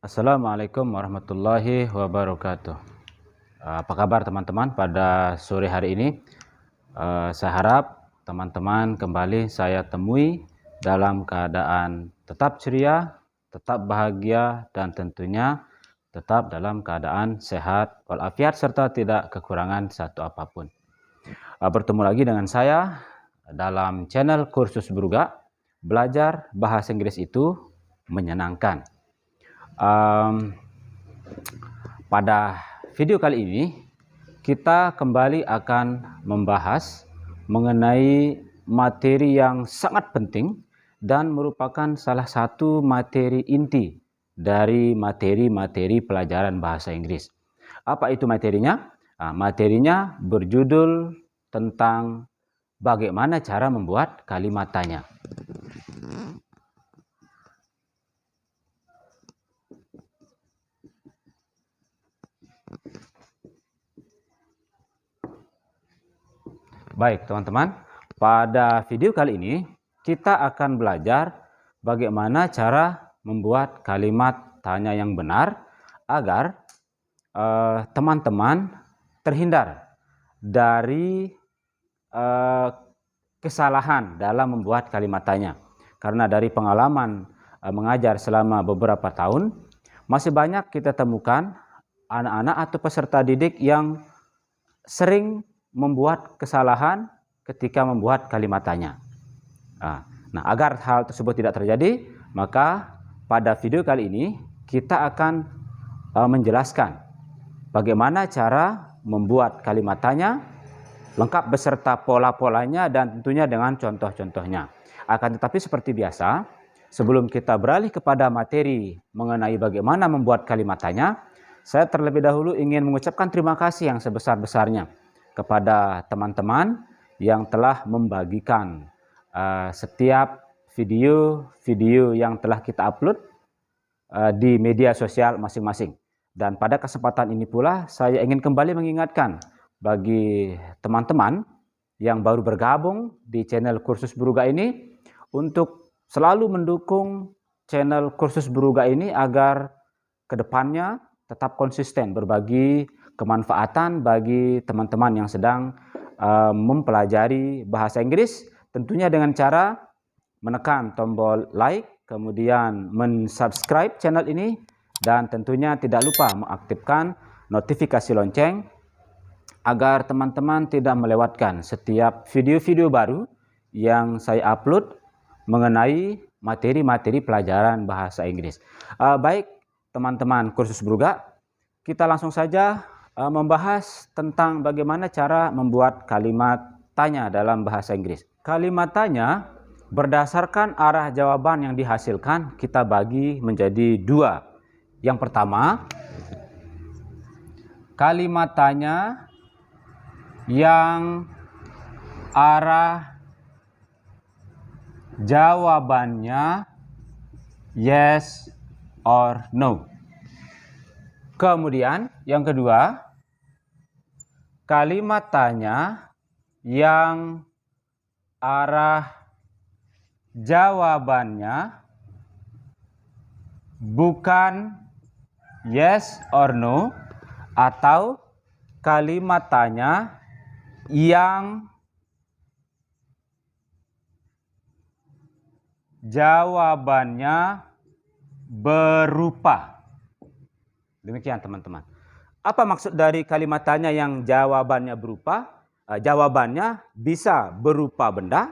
Assalamualaikum warahmatullahi wabarakatuh. Apa kabar teman-teman pada sore hari ini? Saya harap teman-teman kembali saya temui dalam keadaan tetap ceria, tetap bahagia, dan tentunya tetap dalam keadaan sehat walafiat serta tidak kekurangan satu apapun. Bertemu lagi dengan saya dalam channel Kursus Bruga. Belajar bahasa Inggris itu menyenangkan. Pada video kali ini kita kembali akan membahas mengenai materi yang sangat penting dan merupakan salah satu materi inti dari materi-materi pelajaran bahasa Inggris. Apa itu materinya? Materinya berjudul tentang bagaimana cara membuat kalimat tanya. Baik teman-teman, pada video kali ini kita akan belajar bagaimana cara membuat kalimat tanya yang benar agar teman-teman terhindar dari kesalahan dalam membuat kalimat tanya. Karena dari pengalaman mengajar selama beberapa tahun, masih banyak kita temukan anak-anak atau peserta didik yang sering membuat kesalahan ketika membuat kalimat tanya. Nah, agar hal tersebut tidak terjadi, maka pada video kali ini kita akan menjelaskan bagaimana cara membuat kalimat tanya lengkap beserta pola-polanya dan tentunya dengan contoh-contohnya. Akan tetapi seperti biasa, sebelum kita beralih kepada materi mengenai bagaimana membuat kalimat tanya, saya terlebih dahulu ingin mengucapkan terima kasih yang sebesar-besarnya kepada teman-teman yang telah membagikan setiap video-video yang telah kita upload di media sosial masing-masing. Dan pada kesempatan ini pula saya ingin kembali mengingatkan bagi teman-teman yang baru bergabung di channel Kursus Bruga ini untuk selalu mendukung channel Kursus Bruga ini agar kedepannya tetap konsisten berbagi kemanfaatan bagi teman-teman yang sedang mempelajari bahasa Inggris, tentunya dengan cara menekan tombol like, kemudian mensubscribe channel ini, dan tentunya tidak lupa mengaktifkan notifikasi lonceng agar teman-teman tidak melewatkan setiap video-video baru yang saya upload mengenai materi-materi pelajaran bahasa Inggris. Baik teman-teman Kursus Bruga, kita langsung saja membahas tentang bagaimana cara membuat kalimat tanya dalam bahasa Inggris. Kalimat tanya berdasarkan arah jawaban yang dihasilkan kita bagi menjadi dua. Yang pertama, kalimat tanya yang arah jawabannya yes or no. Kemudian yang kedua, kalimat tanya yang arah jawabannya bukan yes or no, atau kalimat tanya yang jawabannya berupa. Demikian teman-teman. Apa maksud dari kalimat tanya yang jawabannya berupa? Jawabannya bisa berupa benda,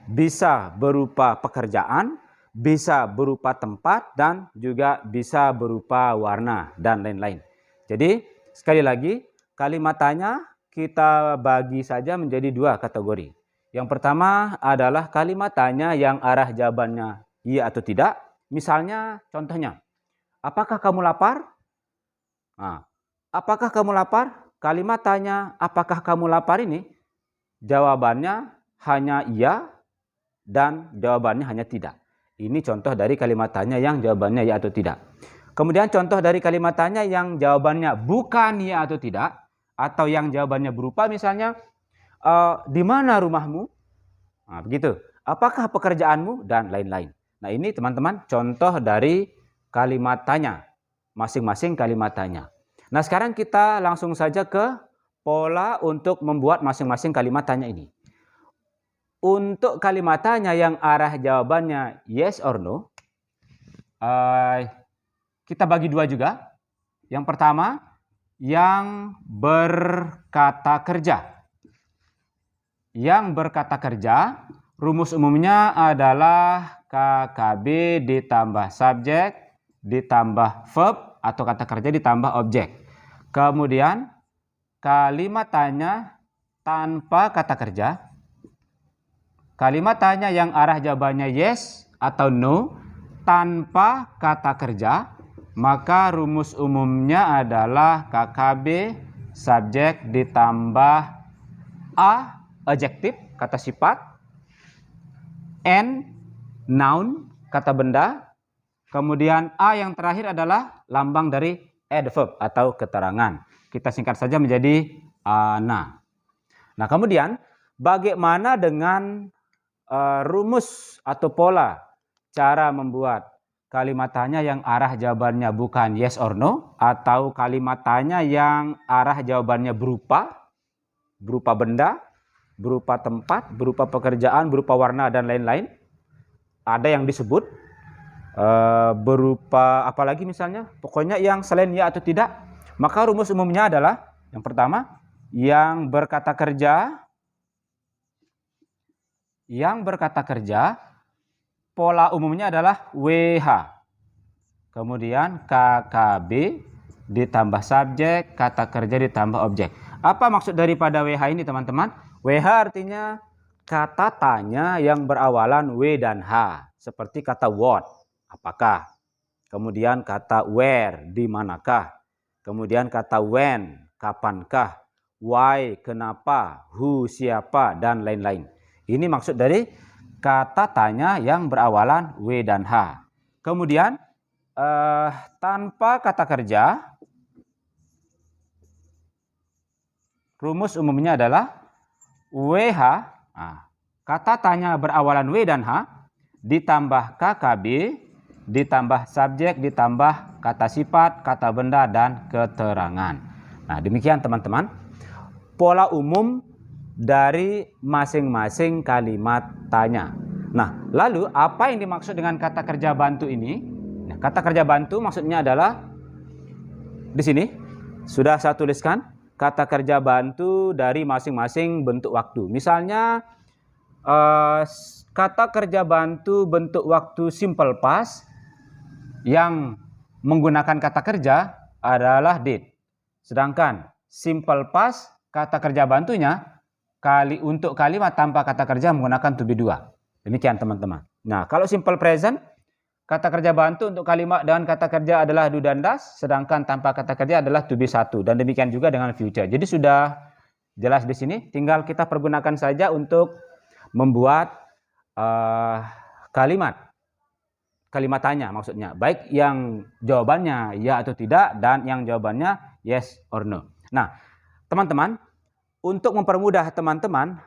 bisa berupa pekerjaan, bisa berupa tempat, dan juga bisa berupa warna dan lain-lain. Jadi sekali lagi, kalimat tanya kita bagi saja menjadi dua kategori. Yang pertama adalah kalimat tanya yang arah jawabannya iya atau tidak. Misalnya contohnya, apakah kamu lapar? Apakah kamu lapar? Kalimat tanya apakah kamu lapar ini jawabannya hanya iya dan jawabannya hanya tidak. Ini contoh dari kalimat tanya yang jawabannya iya atau tidak. Kemudian contoh dari kalimat tanya yang jawabannya bukan iya atau tidak, atau yang jawabannya berupa misalnya di mana rumahmu? Begitu. Apakah pekerjaanmu? Dan lain-lain. Nah, ini teman-teman contoh dari kalimat tanya masing-masing kalimat tanya. Nah, sekarang kita langsung saja ke pola untuk membuat masing-masing kalimat tanya ini. Untuk kalimat tanya yang arah jawabannya yes or no, kita bagi dua juga. Yang pertama, yang berkata kerja. Yang berkata kerja, rumus umumnya adalah KKB ditambah subjek, ditambah verb atau kata kerja ditambah objek. Kemudian kalimat tanya tanpa kata kerja. Kalimat tanya yang arah jawabannya yes atau no tanpa kata kerja, maka rumus umumnya adalah KKB subjek ditambah A adjektif kata sifat, N noun kata benda, kemudian A yang terakhir adalah lambang dari adverb atau keterangan. Kita singkat saja menjadi ana. Nah, kemudian bagaimana dengan rumus atau pola cara membuat kalimat tanya yang arah jawabannya bukan yes or no, atau kalimat tanya yang arah jawabannya berupa benda, berupa tempat, berupa pekerjaan, berupa warna dan lain-lain. Ada yang disebut berupa apalagi misalnya, pokoknya yang selain ya atau tidak. Maka rumus umumnya adalah yang pertama, yang berkata kerja. Yang berkata kerja, pola umumnya adalah WH. Kemudian KKB ditambah subjek, kata kerja ditambah objek. Apa maksud daripada WH ini, teman-teman? WH artinya kata tanya yang berawalan W dan H. Seperti kata what, apakah. Kemudian kata where, di manakah. Kemudian kata when, kapankah. Why, kenapa. Who, siapa, dan lain-lain. Ini maksud dari kata tanya yang berawalan W dan H. Kemudian tanpa kata kerja, rumus umumnya adalah WH, kata tanya berawalan W dan H, ditambah KKB, ditambah subjek, ditambah kata sifat, kata benda, dan keterangan. Nah, demikian teman-teman, pola umum dari masing-masing kalimat tanya. Nah, lalu apa yang dimaksud dengan kata kerja bantu ini? Nah, kata kerja bantu maksudnya adalah di sini sudah saya tuliskan kata kerja bantu dari masing-masing bentuk waktu. Misalnya kata kerja bantu bentuk waktu simple past yang menggunakan kata kerja adalah did. Sedangkan simple past kata kerja bantunya untuk kalimat tanpa kata kerja menggunakan to be 2. Demikian teman-teman. Nah, kalau simple present, kata kerja bantu untuk kalimat dengan kata kerja adalah do dan does, sedangkan tanpa kata kerja adalah to be 1. Dan demikian juga dengan future. Jadi sudah jelas di sini, tinggal kita pergunakan saja untuk membuat kalimat tanya maksudnya. Baik yang jawabannya ya atau tidak, dan yang jawabannya yes or no. Nah, teman-teman, untuk mempermudah teman-teman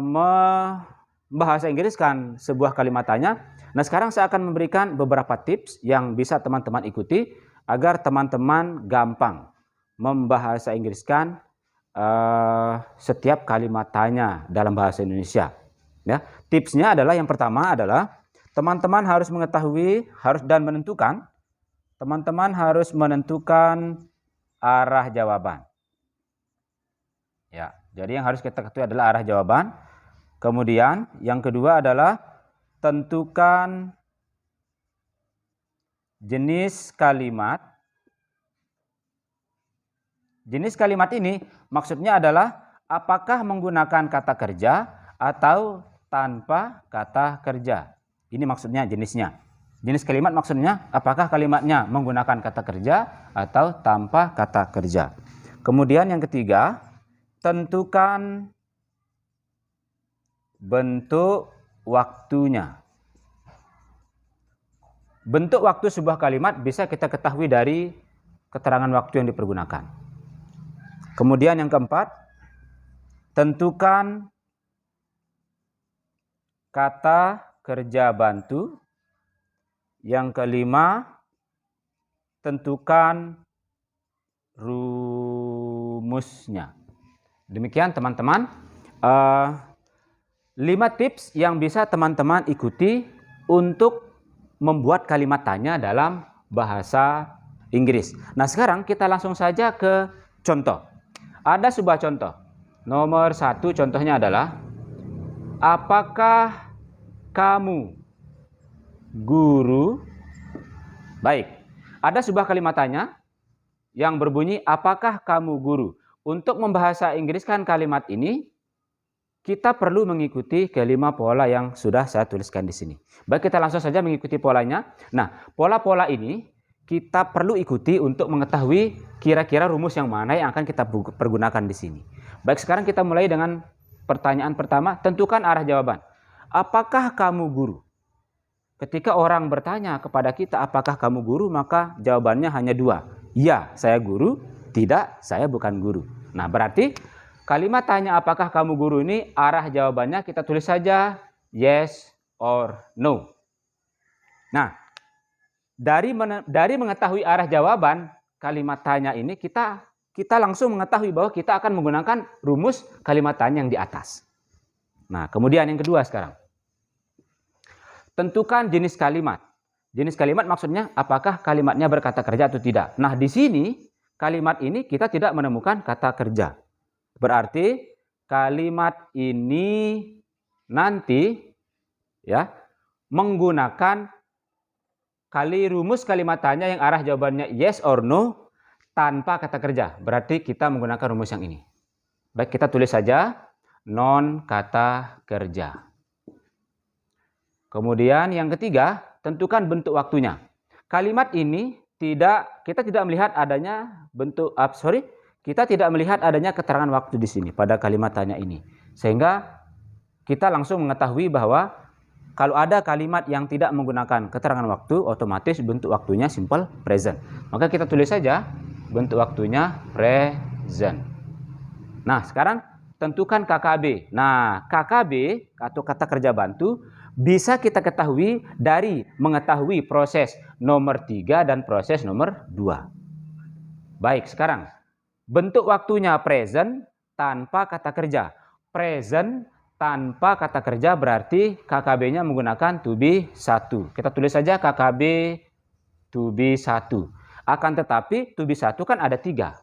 membahasa Inggriskan sebuah kalimat tanya, nah sekarang saya akan memberikan beberapa tips yang bisa teman-teman ikuti agar teman-teman gampang membahasa Inggriskan setiap kalimat tanya dalam bahasa Indonesia. Ya, tipsnya adalah yang pertama adalah teman-teman harus mengetahui teman-teman harus menentukan arah jawaban. Ya, jadi yang harus kita ketahui adalah arah jawaban. Kemudian yang kedua adalah tentukan jenis kalimat. Jenis kalimat ini maksudnya adalah apakah menggunakan kata kerja atau tanpa kata kerja. Ini maksudnya jenisnya. Jenis kalimat maksudnya apakah kalimatnya menggunakan kata kerja atau tanpa kata kerja. Kemudian yang ketiga, tentukan bentuk waktunya. Bentuk waktu sebuah kalimat bisa kita ketahui dari keterangan waktu yang dipergunakan. Kemudian yang keempat, tentukan kata kerja bantu. Yang kelima, tentukan rumusnya. Demikian teman-teman, 5 tips yang bisa teman-teman ikuti untuk membuat kalimat tanya dalam bahasa Inggris. Nah, sekarang kita langsung saja ke contoh. Ada sebuah contoh. Nomor 1 contohnya adalah, apakah kamu guru? Baik, ada sebuah kalimat tanya yang berbunyi, apakah kamu guru? Untuk membahasa Inggriskan kalimat ini, kita perlu mengikuti kelima pola yang sudah saya tuliskan di sini. Baik, kita langsung saja mengikuti polanya. Nah, pola-pola ini kita perlu ikuti untuk mengetahui kira-kira rumus yang mana yang akan kita pergunakan di sini. Baik, sekarang kita mulai dengan pertanyaan pertama, tentukan arah jawaban. Apakah kamu guru? Ketika orang bertanya kepada kita, apakah kamu guru? Maka jawabannya hanya 2. Ya, saya guru. Tidak, saya bukan guru. Nah, berarti kalimat tanya apakah kamu guru ini arah jawabannya kita tulis saja yes or no. Nah, dari mengetahui arah jawaban kalimat tanya ini kita langsung mengetahui bahwa kita akan menggunakan rumus kalimat tanya yang di atas. Nah, kemudian yang kedua sekarang. Tentukan jenis kalimat. Jenis kalimat maksudnya apakah kalimatnya berkata kerja atau tidak. Nah, di sini kalimat ini kita tidak menemukan kata kerja. Berarti kalimat ini nanti ya menggunakan rumus kalimat tanya yang arah jawabannya yes or no tanpa kata kerja. Berarti kita menggunakan rumus yang ini. Baik, kita tulis saja non kata kerja. Kemudian yang ketiga, tentukan bentuk waktunya. Kalimat ini kita tidak melihat adanya kita tidak melihat adanya keterangan waktu di sini pada kalimat tanya ini. Sehingga kita langsung mengetahui bahwa kalau ada kalimat yang tidak menggunakan keterangan waktu, otomatis bentuk waktunya simple present. Maka kita tulis saja bentuk waktunya present. Nah, sekarang tentukan KKB. Nah, KKB atau kata kerja bantu bisa kita ketahui dari mengetahui proses nomor 3 dan proses nomor 2. Baik, sekarang bentuk waktunya present tanpa kata kerja. Present tanpa kata kerja berarti KKB-nya menggunakan to be 1. Kita tulis saja KKB to be 1. Akan tetapi to be 1 kan ada 3.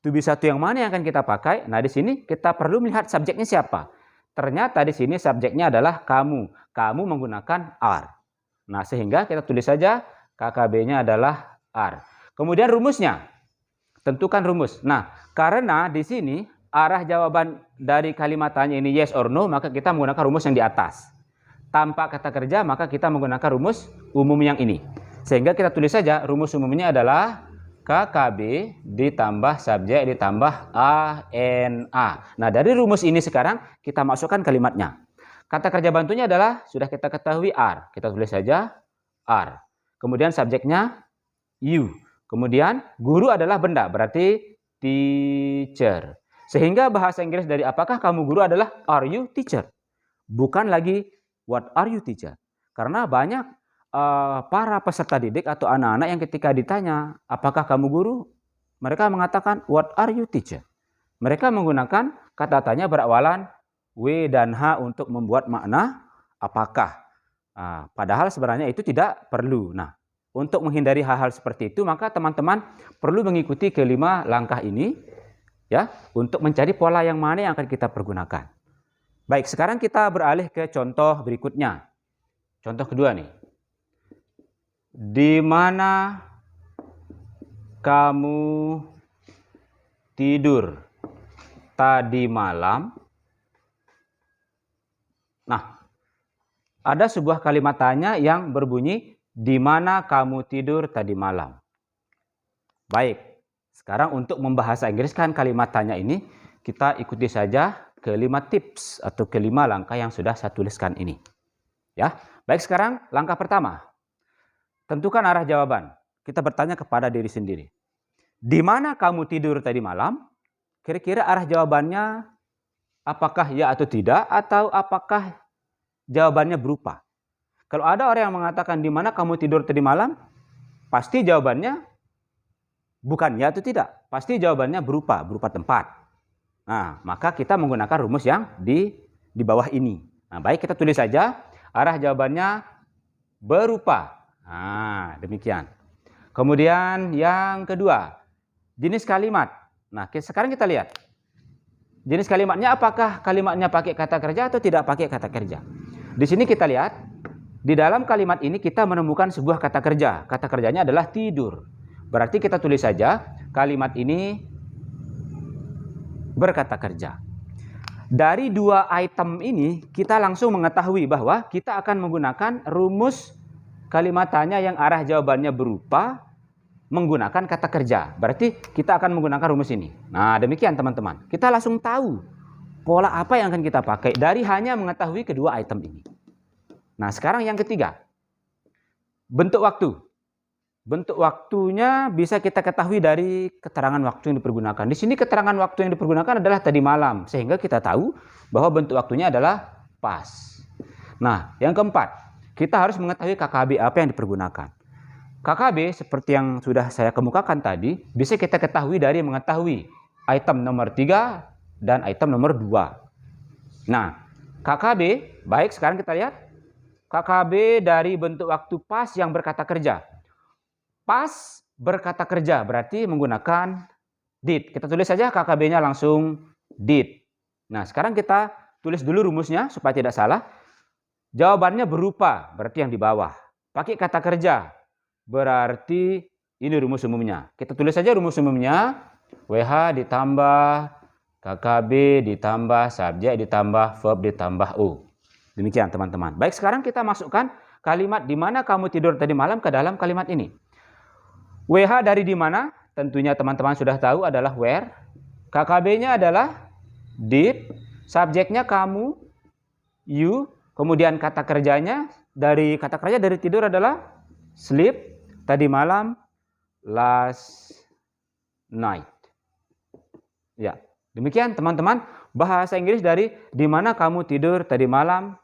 To be 1 yang mana yang akan kita pakai? Nah, di sini kita perlu melihat subjeknya siapa. Ternyata di sini subjeknya adalah kamu. Kamu menggunakan are. Nah, sehingga kita tulis saja KKB-nya adalah are. Kemudian rumusnya. Tentukan rumus. Nah, karena di sini arah jawaban dari kalimat tanya ini yes or no, maka kita menggunakan rumus yang di atas. Tanpa kata kerja, maka kita menggunakan rumus umum yang ini. Sehingga kita tulis saja rumus umumnya adalah KKB ditambah subjek ditambah ANA. Nah, dari rumus ini sekarang kita masukkan kalimatnya. Kata kerja bantunya adalah sudah kita ketahui are. Kita tulis saja are. Kemudian subjeknya you. Kemudian guru adalah benda, berarti teacher. Sehingga bahasa Inggris dari apakah kamu guru adalah are you teacher. Bukan lagi what are you teacher. Karena banyak para peserta didik atau anak-anak yang ketika ditanya apakah kamu guru, mereka mengatakan what are you teacher. Mereka menggunakan kata tanya berawalan W dan H untuk membuat makna apakah. Padahal sebenarnya itu tidak perlu. Nah, untuk menghindari hal-hal seperti itu, maka teman-teman perlu mengikuti kelima langkah ini ya untuk mencari pola yang mana yang akan kita pergunakan. Baik, sekarang kita beralih ke contoh berikutnya. Contoh kedua nih. Di mana kamu tidur tadi malam? Nah, ada sebuah kalimat tanya yang berbunyi, di mana kamu tidur tadi malam? Baik, sekarang untuk membahasa Inggriskan kalimat tanya ini, kita ikuti saja kelima tips atau kelima langkah yang sudah saya tuliskan ini. Ya, baik, sekarang langkah pertama. Tentukan arah jawaban. Kita bertanya kepada diri sendiri. Di mana kamu tidur tadi malam? Kira-kira arah jawabannya apakah ya atau tidak, atau apakah jawabannya berupa? Kalau ada orang yang mengatakan di mana kamu tidur tadi malam, pasti jawabannya bukan ya atau tidak. Pasti jawabannya berupa tempat. Nah, maka kita menggunakan rumus yang di bawah ini. Nah, baik, kita tulis saja arah jawabannya berupa. Nah, demikian. Kemudian yang kedua, jenis kalimat. Nah, sekarang kita lihat. Jenis kalimatnya, apakah kalimatnya pakai kata kerja atau tidak pakai kata kerja. Di sini kita lihat, di dalam kalimat ini kita menemukan sebuah kata kerja. Kata kerjanya adalah tidur. Berarti kita tulis saja kalimat ini berkata kerja. Dari dua item ini kita langsung mengetahui bahwa kita akan menggunakan rumus kalimat tanya yang arah jawabannya berupa menggunakan kata kerja. Berarti kita akan menggunakan rumus ini. Nah, demikian teman-teman. Kita langsung tahu pola apa yang akan kita pakai dari hanya mengetahui kedua item ini. Nah, sekarang yang ketiga. Bentuk waktu. Bentuk waktunya bisa kita ketahui dari keterangan waktu yang dipergunakan. Di sini keterangan waktu yang dipergunakan adalah tadi malam. Sehingga kita tahu bahwa bentuk waktunya adalah pas. Nah, yang keempat. Kita harus mengetahui KKB apa yang dipergunakan. KKB seperti yang sudah saya kemukakan tadi. Bisa kita ketahui dari mengetahui item nomor 3 dan item nomor 2. Nah, KKB. Baik, sekarang kita lihat. KKB dari bentuk waktu pas yang berkata kerja. Pas berkata kerja berarti menggunakan did. Kita tulis saja KKB-nya langsung did. Nah, sekarang kita tulis dulu rumusnya supaya tidak salah. Jawabannya berupa, berarti yang di bawah. Pakai kata kerja, berarti ini rumus umumnya. Kita tulis saja rumus umumnya. WH ditambah KKB ditambah subjek ditambah verb ditambah U. Demikian teman-teman. Baik, sekarang kita masukkan kalimat di mana kamu tidur tadi malam ke dalam kalimat ini. WH dari di mana? Tentunya teman-teman sudah tahu adalah where. KKB-nya adalah did. Subjeknya kamu, you. Kemudian kata kerjanya dari tidur adalah sleep. Tadi malam, last night. Ya, demikian teman-teman. Bahasa Inggris dari di mana kamu tidur tadi malam.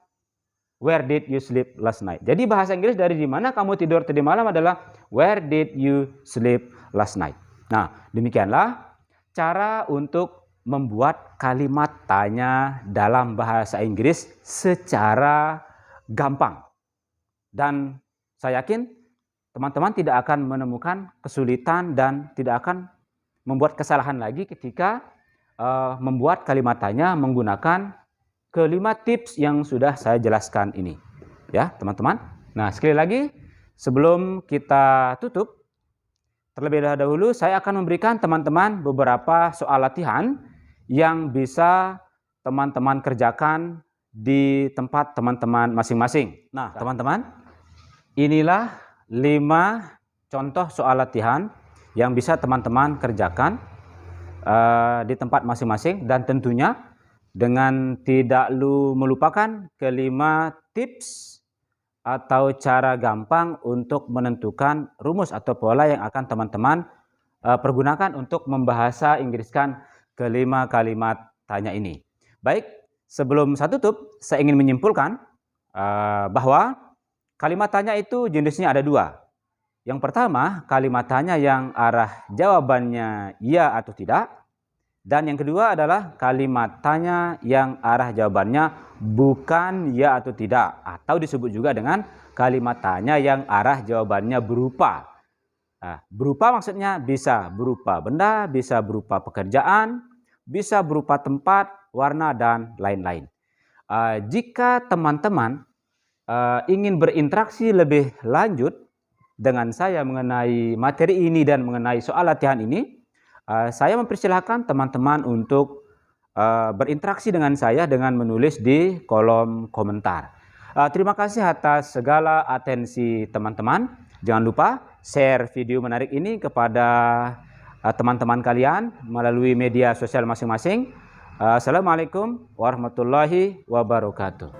Where did you sleep last night? Jadi bahasa Inggris dari di mana kamu tidur tadi malam adalah where did you sleep last night? Nah, demikianlah cara untuk membuat kalimat tanya dalam bahasa Inggris secara gampang. Dan saya yakin teman-teman tidak akan menemukan kesulitan dan tidak akan membuat kesalahan lagi ketika membuat kalimat tanya menggunakan kelima tips yang sudah saya jelaskan ini. Ya, teman-teman. Nah, sekali lagi, sebelum kita tutup, terlebih dahulu saya akan memberikan teman-teman beberapa soal latihan yang bisa teman-teman kerjakan di tempat teman-teman masing-masing. Nah, teman-teman, inilah 5 contoh soal latihan yang bisa teman-teman kerjakan di tempat masing-masing, dan tentunya dengan tidak melupakan kelima tips atau cara gampang untuk menentukan rumus atau pola yang akan teman-teman pergunakan untuk membahasa Inggriskan kelima kalimat tanya ini. Baik, sebelum saya tutup, saya ingin menyimpulkan bahwa kalimat tanya itu jenisnya ada 2. Yang pertama, kalimat tanya yang arah jawabannya ya atau tidak. Dan yang kedua adalah kalimat tanya yang arah jawabannya bukan ya atau tidak. Atau disebut juga dengan kalimat tanya yang arah jawabannya berupa. Nah, berupa maksudnya bisa berupa benda, bisa berupa pekerjaan, bisa berupa tempat, warna, dan lain-lain. Jika teman-teman ingin berinteraksi lebih lanjut dengan saya mengenai materi ini dan mengenai soal latihan ini, saya mempersilahkan teman-teman untuk berinteraksi dengan saya dengan menulis di kolom komentar. Terima kasih atas segala atensi teman-teman. Jangan lupa share video menarik ini kepada teman-teman kalian melalui media sosial masing-masing. Assalamualaikum warahmatullahi wabarakatuh.